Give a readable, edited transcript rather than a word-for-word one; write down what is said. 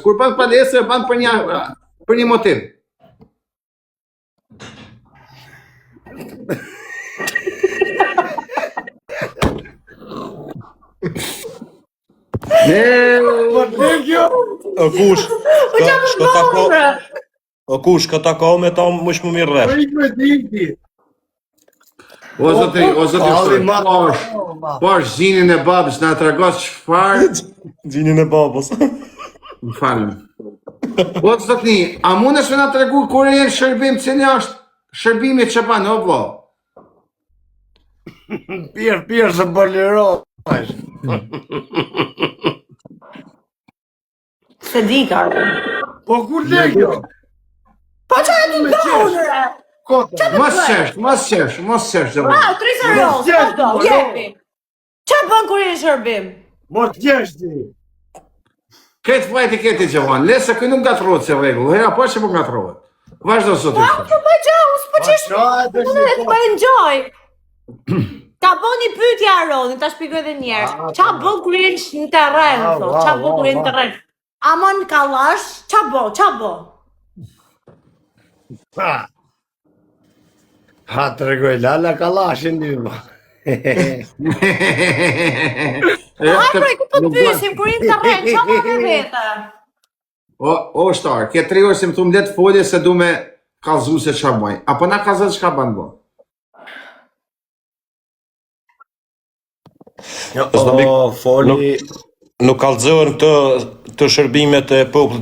Kur ban palestre, ban për një motiv. Kush ka tako me ta mësh më mirë rresh. O zotri, po është zinin e babës, na tregos çfarë? Gjinin e babës. Më falem. O zotri, a mundesh me na tregu kur e shërbim, cili është shërbimi që ban, o vlla? Pirë se bolerohesh. Se di ka. Po kur le kjo? Po çfarë do të bëre? Mos qesh. Wow, 3 euro. Jepi. Çfarë bën kur je në shërbim? Mos t'jesh ti. Këtë vajti këtë që vanë, lese kënë nuk gatrohet se regull, hera po që po gatrohet. Vazhdo sot Po po gjau, s'po qesh. Unë po enjoy. Ka bën një pyetje Aroni, ta shpjegoj edhe një herë. Ç'a bën kur je në terren, thotë? Ç'a bën kur je në terren? Amon kallash, ç'a bën? Ha të regoj, lala kalashin dy ma. Hajprej, ku po të pysim, kur je në terren, ç'a bën me vete? O shtarë, ke 3 orë si më thumë letë folje se du me kalzu se qa boj. Apo na kalzat çka ban bo? O, foli... Nuk kallëzohen të shërbimet e popullit